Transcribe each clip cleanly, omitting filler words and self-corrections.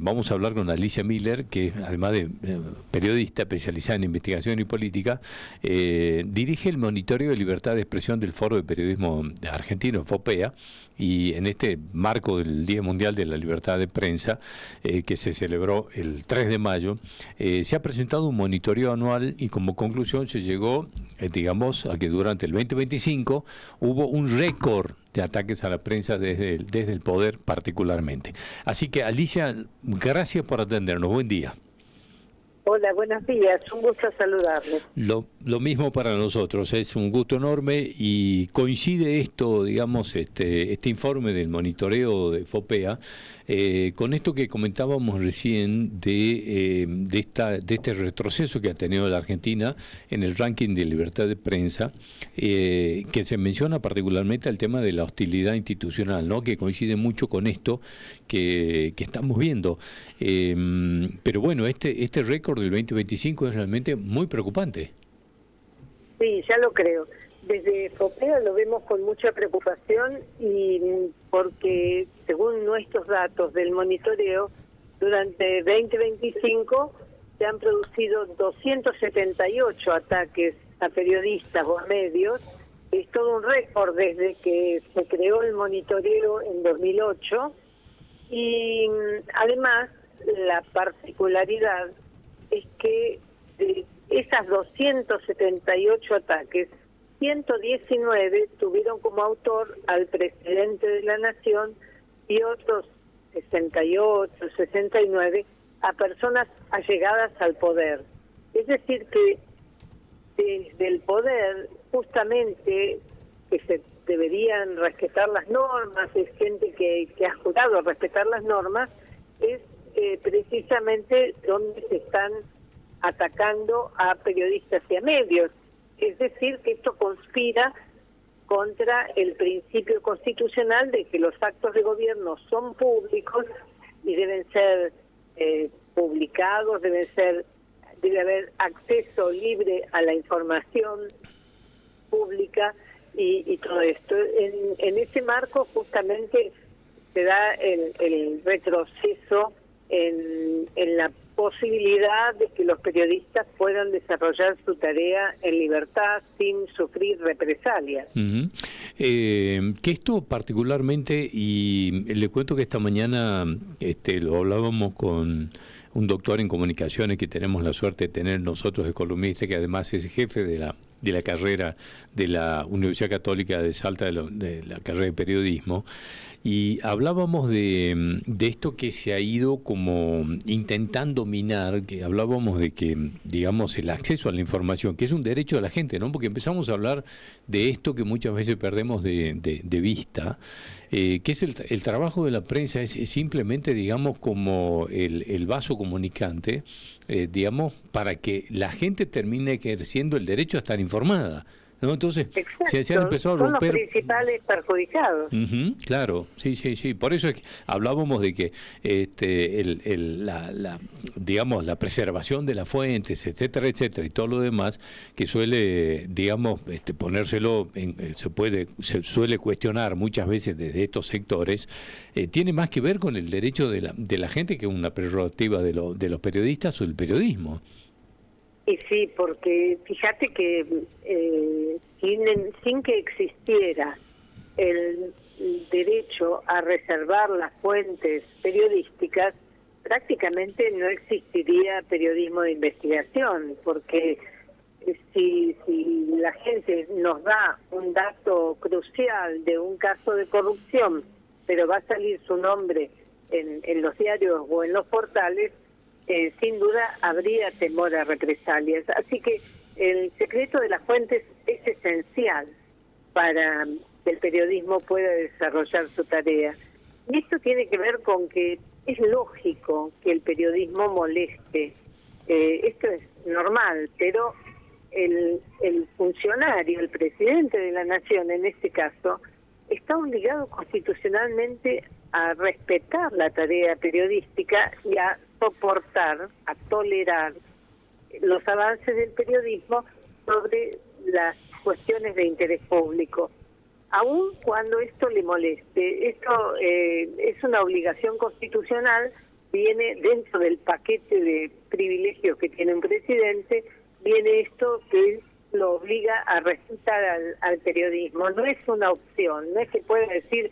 Vamos a hablar con Alicia Miller, que además de periodista especializada en investigación y política, dirige el Monitoreo de Libertad de Expresión del Foro de Periodismo Argentino, FOPEA, y en este marco del Día Mundial de la Libertad de Prensa, que se celebró el 3 de mayo, se ha presentado un monitoreo anual y como conclusión se llegó, digamos, a que durante el 2025 hubo un récord de ataques a la prensa desde el poder particularmente. Así que, Alicia, gracias por atendernos. Buen día. Hola, buenos días. Un gusto saludarles. Lo mismo para nosotros, es un gusto enorme y coincide esto, digamos, este informe del monitoreo de FOPEA con esto que comentábamos recién de este retroceso que ha tenido la Argentina en el ranking de libertad de prensa, que se menciona particularmente el tema de la hostilidad institucional, ¿no? Que coincide mucho con esto que estamos viendo. Pero bueno, este récord del 2025 es realmente muy preocupante. Sí, ya lo creo. Desde FOPEA lo vemos con mucha preocupación y porque según nuestros datos del monitoreo, durante 2025 se han producido 278 ataques a periodistas o a medios. Es todo un récord desde que se creó el monitoreo en 2008 y además la particularidad es que de esas 278 ataques, 119 tuvieron como autor al presidente de la Nación y otros 68, 69 a personas allegadas al poder. Es decir, que desde el poder, justamente, que se deberían respetar las normas, es gente que ha jurado a respetar las normas, es precisamente donde se están atacando a periodistas y a medios. Es decir, que esto conspira contra el principio constitucional de que los actos de gobierno son públicos y deben ser publicados, debe haber acceso libre a la información pública y todo esto. En ese marco justamente se da el retroceso en la posibilidad de que los periodistas puedan desarrollar su tarea en libertad sin sufrir represalias. Que esto particularmente, y le cuento que esta mañana lo hablábamos con un doctor en comunicaciones que tenemos la suerte de tener nosotros de columnista, que además es jefe de la carrera de la Universidad Católica de Salta, de la carrera de periodismo, y hablábamos de esto que se ha ido como intentando minar, que hablábamos de que, digamos, el acceso a la información, que es un derecho de la gente, ¿no? Porque empezamos a hablar de esto que muchas veces perdemos de vista, que es el trabajo de la prensa, es simplemente, digamos, como el vaso comunicante, digamos, para que la gente termine ejerciendo el derecho a estar informada, ¿no? Entonces, se han empezado a romper. Son los principales perjudicados. Claro, sí. Por eso es que hablábamos de que digamos, la preservación de las fuentes, etcétera, y todo lo demás que suele, digamos, ponérselo, se suele cuestionar muchas veces desde estos sectores, tiene más que ver con el derecho de la gente que una prerrogativa de los periodistas o el periodismo. Y sí, porque fíjate que sin que existiera el derecho a reservar las fuentes periodísticas, prácticamente no existiría periodismo de investigación, porque si la gente nos da un dato crucial de un caso de corrupción, pero va a salir su nombre en los diarios o en los portales, sin duda habría temor a represalias. Así que el secreto de las fuentes es esencial para que el periodismo pueda desarrollar su tarea. Y esto tiene que ver con que es lógico que el periodismo moleste. Esto es normal, pero el funcionario, el presidente de la Nación en este caso, está obligado constitucionalmente a respetar la tarea periodística y a soportar, a tolerar los avances del periodismo sobre las cuestiones de interés público, aun cuando esto le moleste. Esto es una obligación constitucional viene dentro del paquete de privilegios que tiene un presidente, viene esto que lo obliga a respetar al periodismo. No es una opción, no es que pueda decir,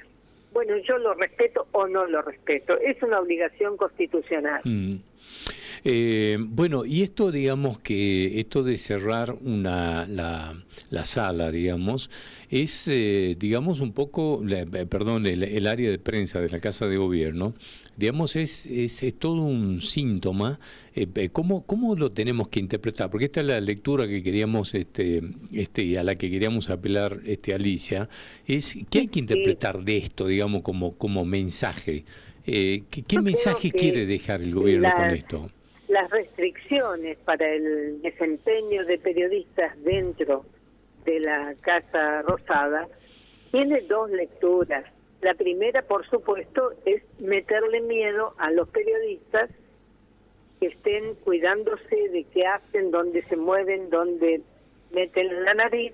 bueno, yo lo respeto o no lo respeto, es una obligación constitucional. Bueno, y esto, digamos que esto de cerrar la sala, digamos, es, digamos, un poco, perdón, el área de prensa de la Casa de Gobierno, digamos, es todo un síntoma. ¿Cómo lo tenemos que interpretar? Porque esta es la lectura que queríamos, a la que queríamos apelar, Alicia, es ¿qué hay que interpretar de esto, digamos, como mensaje? ¿Qué mensaje quiere dejar el gobierno con esto? Las restricciones para el desempeño de periodistas dentro de la Casa Rosada tiene dos lecturas. La primera, por supuesto, es meterle miedo a los periodistas que estén cuidándose de qué hacen, dónde se mueven, dónde meten la nariz,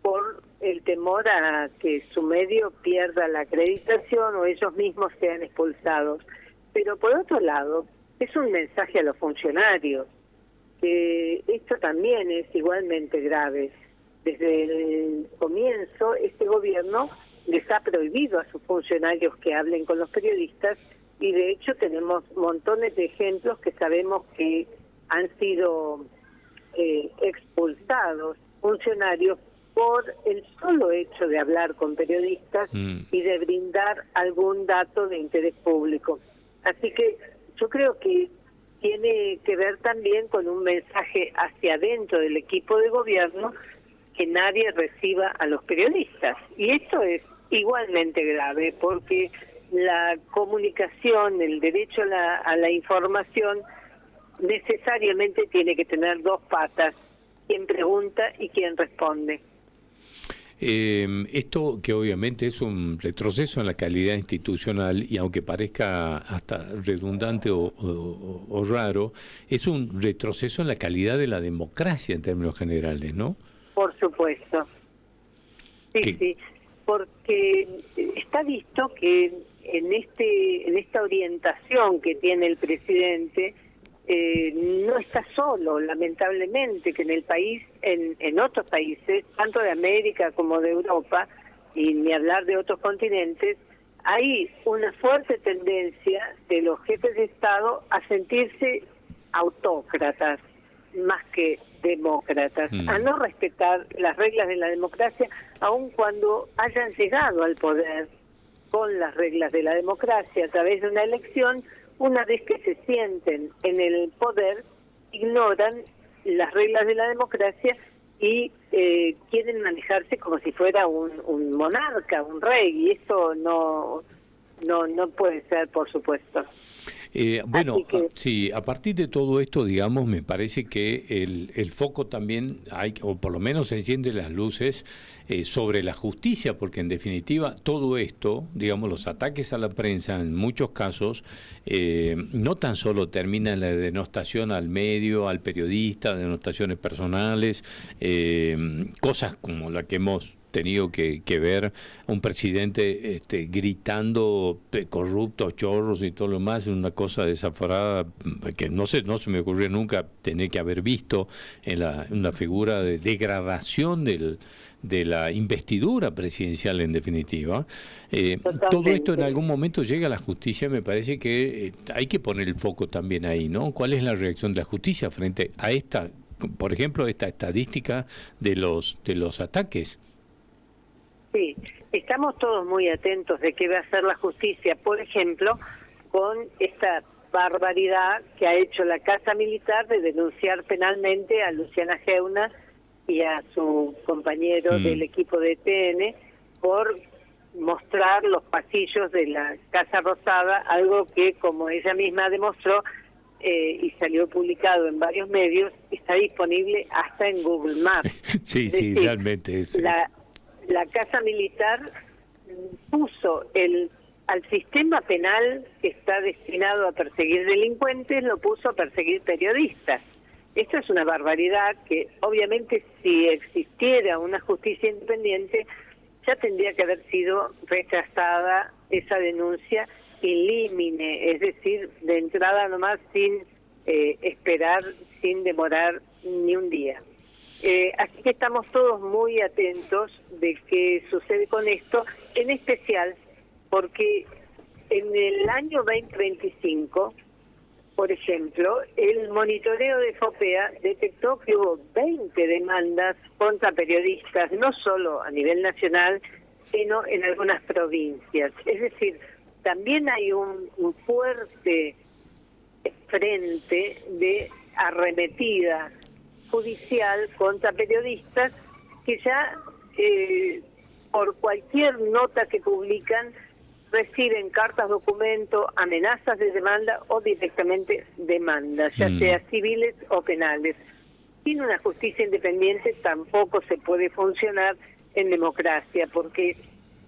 por el temor a que su medio pierda la acreditación o ellos mismos sean expulsados. Pero por otro lado, es un mensaje a los funcionarios, que esto también es igualmente grave. Desde el comienzo, este gobierno les ha prohibido a sus funcionarios que hablen con los periodistas y de hecho tenemos montones de ejemplos que sabemos que han sido expulsados funcionarios por el solo hecho de hablar con periodistas y de brindar algún dato de interés público. Así que yo creo que tiene que ver también con un mensaje hacia adentro del equipo de gobierno, que nadie reciba a los periodistas. Y esto es igualmente grave porque la comunicación, el derecho a la información, necesariamente tiene que tener dos patas, quien pregunta y quien responde. Esto que obviamente es un retroceso en la calidad institucional y aunque parezca hasta redundante o raro, es un retroceso en la calidad de la democracia en términos generales, ¿no? Por supuesto. Sí, porque está visto que en esta orientación que tiene el presidente, no está solo, lamentablemente, que en el país, en otros países, tanto de América como de Europa, y ni hablar de otros continentes, hay una fuerte tendencia de los jefes de Estado a sentirse autócratas más que demócratas, a no respetar las reglas de la democracia, aun cuando hayan llegado al poder con las reglas de la democracia a través de una elección. Una vez que se sienten en el poder, ignoran las reglas de la democracia y quieren manejarse como si fuera un monarca, un rey, y esto no puede ser, por supuesto. Bueno, sí, a partir de todo esto, digamos, me parece que el foco también o por lo menos se encienden las luces sobre la justicia, porque en definitiva todo esto, digamos, los ataques a la prensa en muchos casos, no tan solo termina en la denostación al medio, al periodista, denostaciones personales, cosas como la que hemos tenido que ver a un presidente gritando corruptos, chorros y todo lo más, una cosa desaforada que no se me ocurrió nunca tener que haber visto en una figura de degradación de la investidura presidencial en definitiva. Todo esto en algún momento llega a la justicia, me parece que hay que poner el foco también ahí, ¿no? ¿Cuál es la reacción de la justicia frente a esta, por ejemplo, esta estadística de los ataques? Sí, estamos todos muy atentos de qué va a hacer la justicia, por ejemplo, con esta barbaridad que ha hecho la Casa Militar de denunciar penalmente a Luciana Geuna y a su compañero del equipo de TN por mostrar los pasillos de la Casa Rosada, algo que, como ella misma demostró, y salió publicado en varios medios, está disponible hasta en Google Maps. Sí, sí, realmente es... La Casa Militar puso al sistema penal que está destinado a perseguir delincuentes, lo puso a perseguir periodistas. Esto es una barbaridad que obviamente si existiera una justicia independiente ya tendría que haber sido rechazada esa denuncia in limine, es decir, de entrada nomás sin esperar, sin demorar ni un día. Así que estamos todos muy atentos de qué sucede con esto, en especial porque en el año 2025, por ejemplo, el monitoreo de FOPEA detectó que hubo 20 demandas contra periodistas, no solo a nivel nacional, sino en algunas provincias. Es decir, también hay un fuerte frente de arremetida judicial contra periodistas que ya por cualquier nota que publican reciben cartas, documentos, amenazas de demanda o directamente demandas, ya sea civiles o penales. Sin una justicia independiente tampoco se puede funcionar en democracia, porque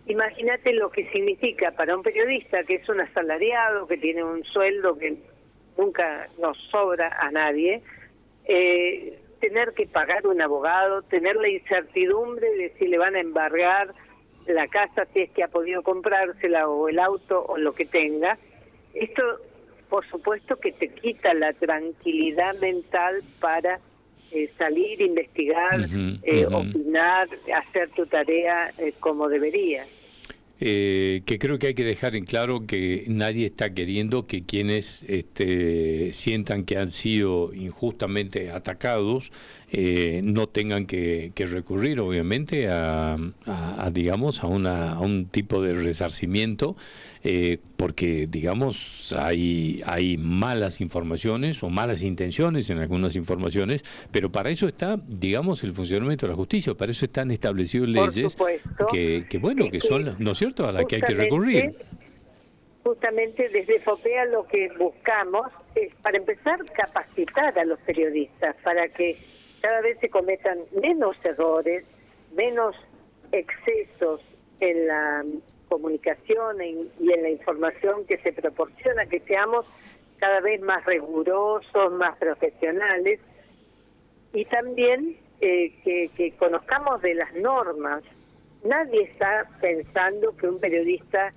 imagínate lo que significa para un periodista que es un asalariado, que tiene un sueldo que nunca nos sobra a nadie, tener que pagar un abogado, tener la incertidumbre de si le van a embargar la casa si es que ha podido comprársela, o el auto, o lo que tenga. Esto, por supuesto, que te quita la tranquilidad mental para salir, investigar, opinar, hacer tu tarea como debería. Que creo que hay que dejar en claro que nadie está queriendo que quienes sientan que han sido injustamente atacados no tengan que recurrir, obviamente, a digamos, a un tipo de resarcimiento, porque, digamos, hay malas informaciones o malas intenciones en algunas informaciones, pero para eso está, digamos, el funcionamiento de la justicia, para eso están establecidas leyes que bueno, que son, ¿no es cierto?, a las que hay que recurrir. Justamente desde FOPEA lo que buscamos es, para empezar, capacitar a los periodistas para que cada vez se cometan menos errores, menos excesos en la comunicación y en la información que se proporciona, que seamos cada vez más rigurosos, más profesionales, y también que conozcamos de las normas. Nadie está pensando que un periodista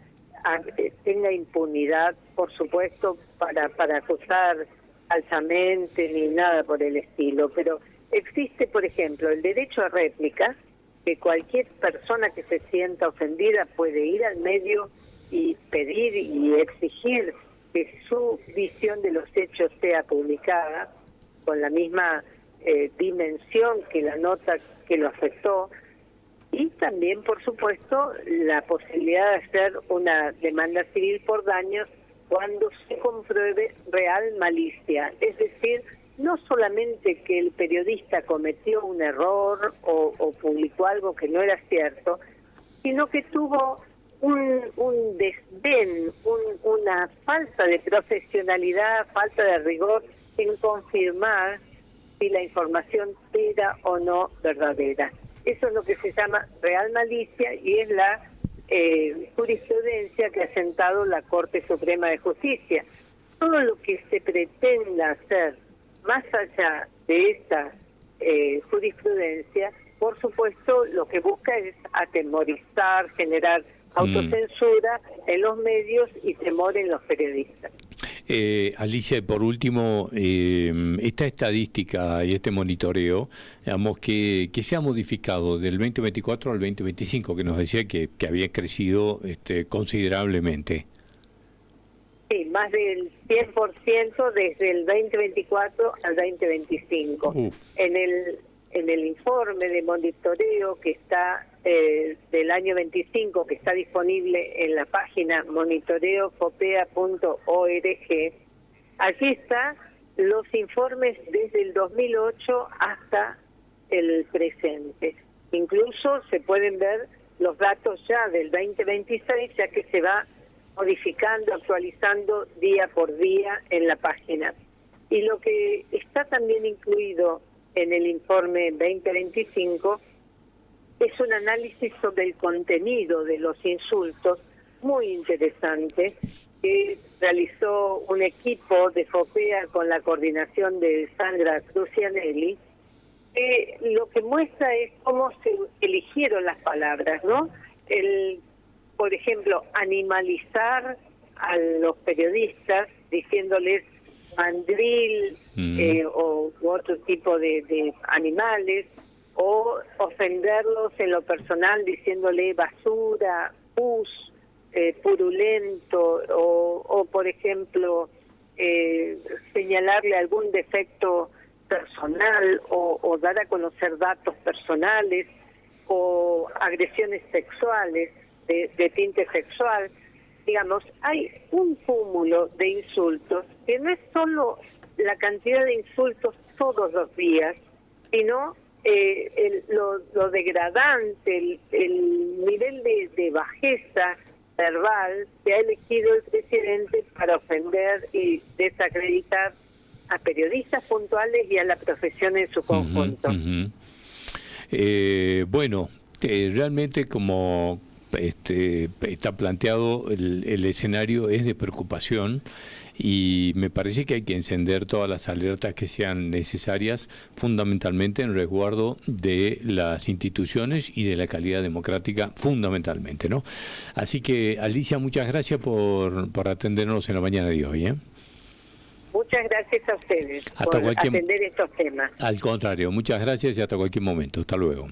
tenga impunidad, por supuesto, para acusar falsamente ni nada por el estilo, pero existe, por ejemplo, el derecho a réplica, que cualquier persona que se sienta ofendida puede ir al medio y pedir y exigir que su visión de los hechos sea publicada con la misma dimensión que la nota que lo afectó, y también, por supuesto, la posibilidad de hacer una demanda civil por daños cuando se compruebe real malicia, es decir, no solamente que el periodista cometió un error o publicó algo que no era cierto, sino que tuvo un desdén, una falta de profesionalidad, falta de rigor en confirmar si la información era o no verdadera. Eso es lo que se llama real malicia y es la jurisprudencia que ha sentado la Corte Suprema de Justicia. Todo lo que se pretenda hacer más allá de esta jurisprudencia, por supuesto, lo que busca es atemorizar, generar autocensura en los medios y temor en los periodistas. Alicia, por último, esta estadística y este monitoreo, digamos, que se ha modificado del 2024 al 2025, que nos decía que había crecido considerablemente. Sí, más del 100% desde el 2024 al 2025. En el informe de monitoreo que está del año 25, que está disponible en la página monitoreofopea.org, allí están los informes desde el 2008 hasta el presente. Incluso se pueden ver los datos ya del 2026, ya que se va modificando, actualizando día por día en la página. Y lo que está también incluido en el informe 2025 es un análisis sobre el contenido de los insultos muy interesante que realizó un equipo de FOPEA con la coordinación de Sandra Crucianelli. Lo que muestra es cómo se eligieron las palabras, ¿no? Por ejemplo, animalizar a los periodistas diciéndoles mandril u otro tipo de animales, o ofenderlos en lo personal diciéndole basura, pus, purulento, o por ejemplo señalarle algún defecto personal o dar a conocer datos personales o agresiones sexuales de tinte sexual. Digamos, hay un cúmulo de insultos que no es solo la cantidad de insultos todos los días, sino lo degradante, el nivel de bajeza verbal que ha elegido el presidente para ofender y desacreditar a periodistas puntuales y a la profesión en su conjunto. Bueno, realmente como está planteado el escenario es de preocupación, y me parece que hay que encender todas las alertas que sean necesarias, fundamentalmente en resguardo de las instituciones y de la calidad democrática, fundamentalmente, ¿no? Así que, Alicia, muchas gracias por atendernos en la mañana de hoy, ¿eh? Muchas gracias a ustedes por atender estos temas. Al contrario, muchas gracias y hasta cualquier momento. Hasta luego.